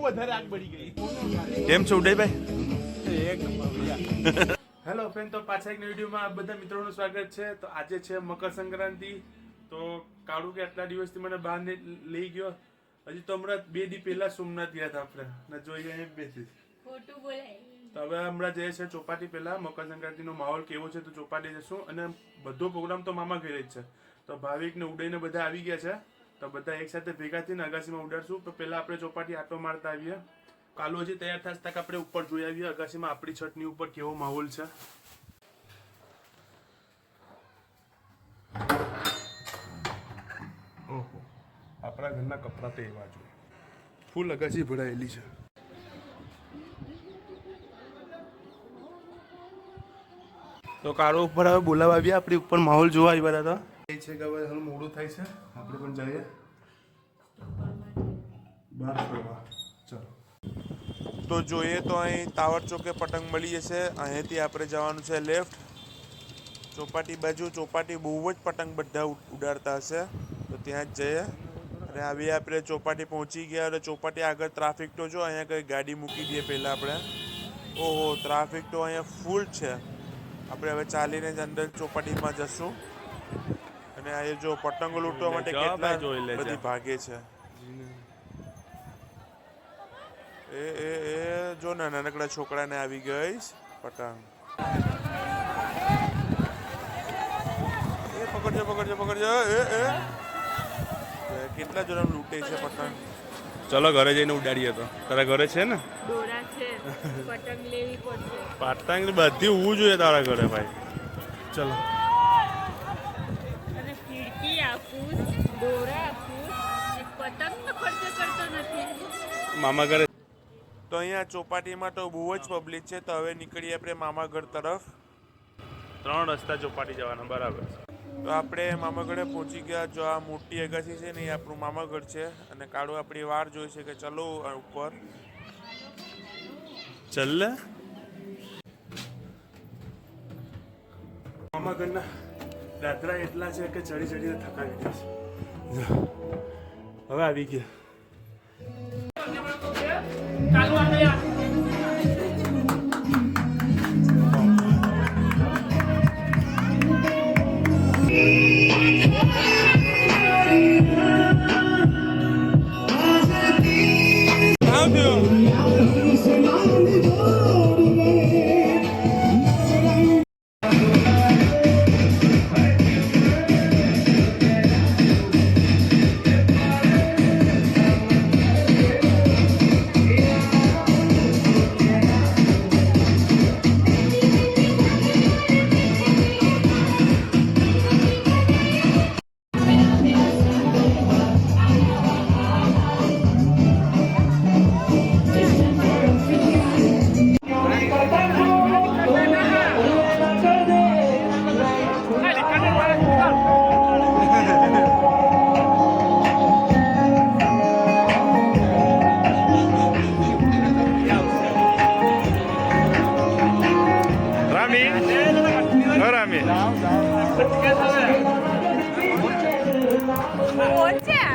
વધારે આગ બળી ગઈ. કેમ છો ઉદયભાઈ? હેલો ફ્રેન્ડ, તો પાછા એક વિડીયોમાં બધા મિત્રોનું સ્વાગત છે. તો આજે છે મકર સંક્રાંતિ. તો કાળુ કે આટલા દિવસથી મને બહાર લઈ ગયો. હજી તો હમણાં 2 દી પહેલા સોમનાથ ગયા હતા આપણે ને જોઈએ અહીં બેસી ખોટું બોલાય. તો હવે હમણાં જઈએ છે ચોપાટી. પહેલા મકર સંક્રાંતિનો માહોલ કેવો છે તો ચોપાટી જશું. અને બધો પ્રોગ્રામ તો મામા ઘરે જ છે. તો ભાવિક ને ઉડઈને બધા આવી ગયા છે. તો બધા એક સાથે ભેગા થઈને અગાસીમાં ઉડાડશું. તો પહેલા આપણે ચોપાટી આટો મારતા આવીએ. કાલુ હજી તૈયાર થતા તક આપણે ઉપર જોઈ આવીએ અગાસીમાં આપણી છતની ઉપર કેવો માહોલ છે. ઓહો, આપણા ઘરના કપડાં તો એવા જોઈએ. ફૂલ અગાસી ભરાયેલી છે. તો કારો ઉપર હવે બોલાવા આવ્યા. આપણી ઉપર માહોલ જોવા આવ્યા હતા. એ છે કે હવે મોડું થાય છે, આપણે પણ જઈએ બહાર ફરવા. ચાલો. તો જોઈએ તો અહીં ટાવર ચોકે પતંગ મળી જશે. અહીંથી આપણે જવાનું છે લેફ્ટ ચોપાટી બાજુ. ચોપાટી બહુ જ પતંગ બધા ઉડાડતા હશે, તો ત્યાં જ જઈએ. અને આવી આપણે ચોપાટી પહોંચી ગયા. અને ચોપાટી આગળ ટ્રાફિક તો જો, અહીંયા કંઈ ગાડી મૂકી દઈએ પહેલાં આપણે. ઓહો, ટ્રાફિક તો અહીંયા ફૂલ છે. આપણે હવે ચાલીને જ અંદર ચોપાટીમાં જશું. અને આ જો પતંગો લૂંટવા માટે કેટલા બધી ભાગે છે. એ જો ને નાનકડા છોકરાને આવી ગઈ પતંગ. એ પકડજો પકડજો પકડજો. એ કેટલા જણા લૂંટે છે પતંગ. ચલો ઘરે જઈને ઉડાડીએ. તો તારા ઘરે છે ને દોરા છે, પતંગ લેવી પડશે. પતંગ બધી હોવું જોઈએ તારા ઘરે ભાઈ. ચલો. અને ફીરકી આપું, દોરા આપું, પતંગ નો ખર્ચો કરતો નથી મામા ઘરે. તો અહીંયા ચોપાટીમાં તો બહુ જ પબ્લિક છે. તો હવે નીકળીએ આપણે મામા ઘર તરફ. 3 રસ્તા ચોપાટી જવાના. બરાબર. તો આપણે મામા ઘરે પહોંચી ગયા. જો આ મોટી અગાસી છે ને એ આપણું મામા ઘર છે. અને કાળુ આપણી વાર જોઈ છે કે ચલો ઉપર ચાલ. મામા ઘરના દાદરા એટલા છે કે ચડી ચડીને થકાવી દેશે. હવે આવી ગયા.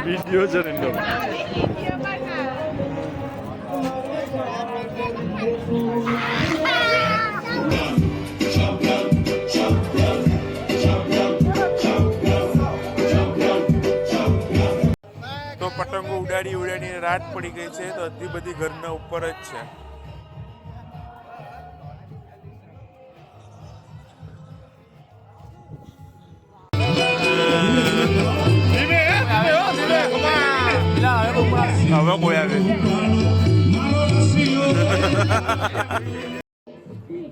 વિડીયો છે રેન્ડમ. તો પતંગો ઉડાડીને રાત પડી ગઈ છે. તો અડધી બધી ઘરના ઉપર જ છે. હવે કોઈ આવે.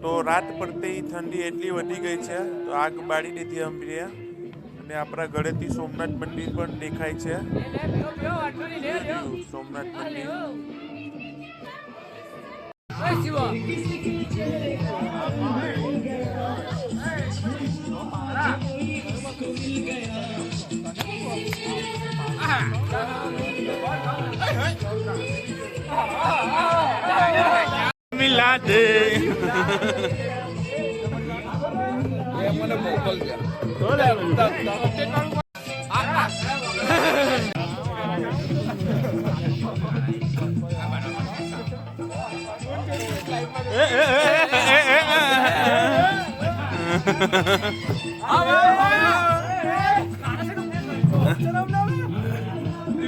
તો રાત પડતી ઠંડી એટલી વધી ગઈ છે. તો આગ બાળી દીધી અમે. અને આપણા ઘરેથી સોમનાથ મંદિર પણ દેખાય છે. સોમનાથ મંદિર. મિલા દે મને મોકલ દે તો લે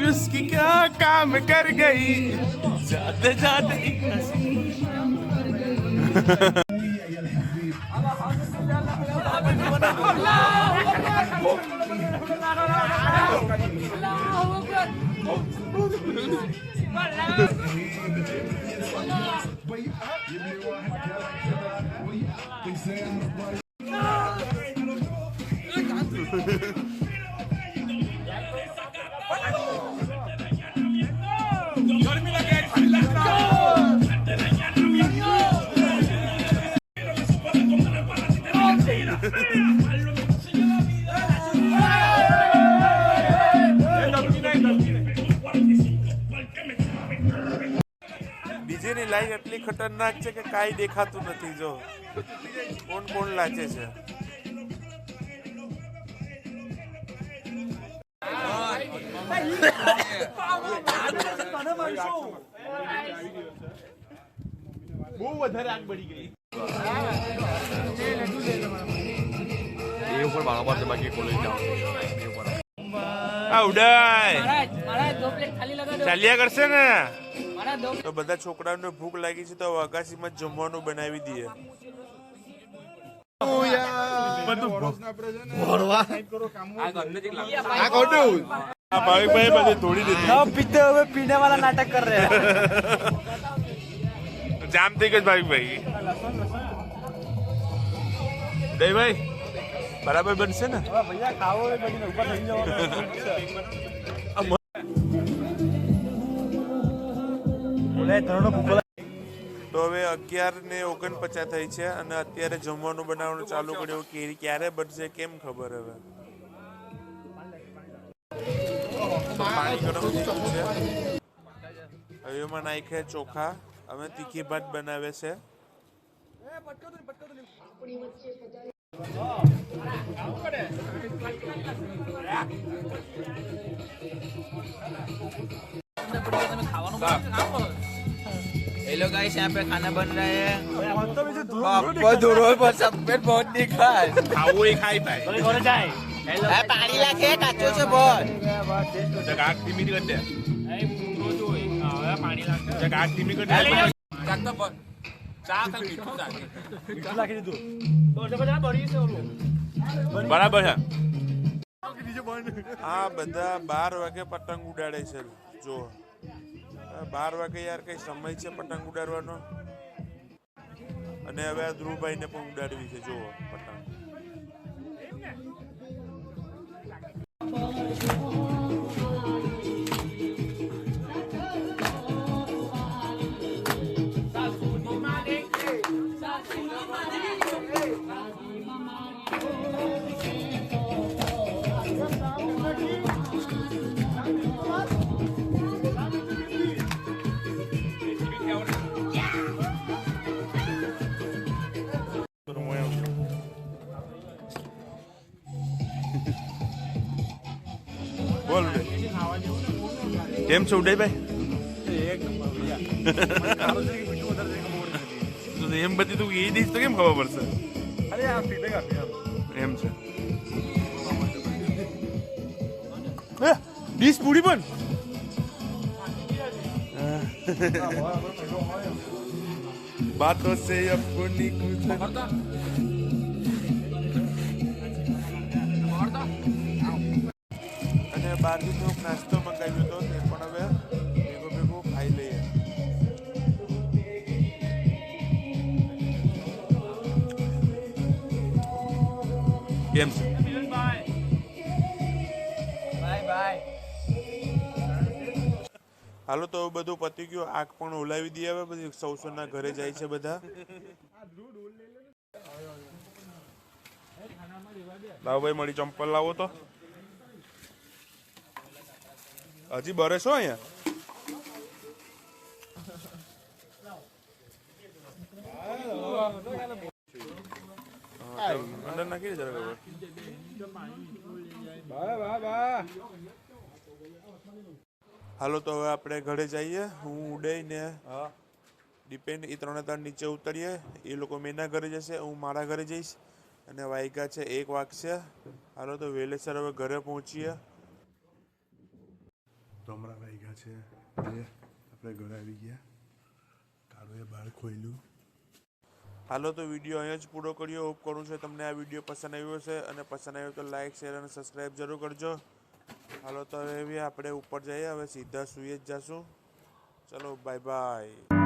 उसकी क्या काम कर गई जाते जाते ડીજેની લાઈન એટલી ખતરનાક છે કે કાંઈ દેખાતું નથી. જો કોણ કોણ લાચે છે. બહુ વધારે આગ બળી ગઈ. એ ઉપર બરાબર છે બાકી કોલેજ જાઓ આ ઉડાય મારા 2 પ્લેટ ખાલી લગા દો. ચાલ્યા કરશે ને. મારા 2 તો બધા છોકરાઓને ભૂખ લાગી છે તો અગાસીમાં જ જમવાનું બનાવી દઈએ. આ ભાવિકભાઈ બધે તોડી દીધું. पीते हुए पीने वाला नाटक कर रहे हैं. જામ થઈ ગયો ભાવિકભાઈ. દઈભાઈ બરાબર બનશે ને. भैया खाओ लेकिन ऊपर नहीं जाओ. बोले धरणो भूख તો હવે 11:49 થઈ છે અને અત્યારે જમવાનું બનાવવાનું ચાલુ કર્યું. ક્યારે બનશે કેમ ખબર. હવે પાણી ગરમ થઈ ગયું છે. હવે એમાં નાખે ચોખા. હવે તીખી ભાત બનાવે છે. हेलो गाइस, यहाँ पे खाना बन रहा है. बहुत दूर पर सफेद बहुत दिखा है. ખાવું એ ખાઈ પાય. पानी लाके काचो से बहुत. આગ ધીમી કરી દે. આગ ધીમી કરી દે. બરાબર છે. આ બધા 12 વાગે પતંગ ઉડાડે છે. જો 12 વાગે યાર કઈ સમય છે પતંગ ઉડાડવાનો. અને હવે આ ધ્રુવભાઈને પણ ઉડાડવી છે. જુઓ પતંગ. બોલ કેમ છો ઉદયભાઈ? એમ બધી તું એ દઈશ તો કેમ ખબર પડશે? એમ છે. ડીશ પૂરી પણ બાતો સે અપની કુછ. અને બહારથી થોડોક નાસ્તો મંગાવ્યો હતો તે પણ હવે ભેગો ખાઈ લઈએ. કેમ છે? હાલો તો બધું પતી ગયું. આગ પણ ઓલાવી દઈએ. હવે બધી સૌના ઘરે જાય છે બધા. લાવો ભાઈ મળી ચંપલ લાવો તો. હજી બરે છો અહીંયા? અંદર નાખી દે જરા. હાલો તો હવે આપણે ઘરે જઈએ. હું ઉડઈ ને ડિપેન્ડ. એ 3 નીચે ઉતરીએ. એ લોકો મેના ઘરે જશે, હું મારા ઘરે જઈશ. અને વાગ્યા છે 1 વાગશે. હાલો તો વહેલેસર હવે ઘરે પહોંચીએ. તો હમણાં વાગ્યા છે આપણે ઘરે આવી ગયા. કાળુએ બહાર ખોલ્યું. હાલો તો વિડીયો અહીંયા જ પૂરો કર્યો. હોપ કરું છું તમને આ વિડીયો પસંદ આવ્યો હશે, અને પસંદ આવ્યો તો લાઇક, શેર અને સબસ્ક્રાઈબ જરૂર કરજો. હાલો તો હવે આપણે ઉપર જઈએ. હવે સીધા સૂઈ જ જશું. ચલો બાય બાય.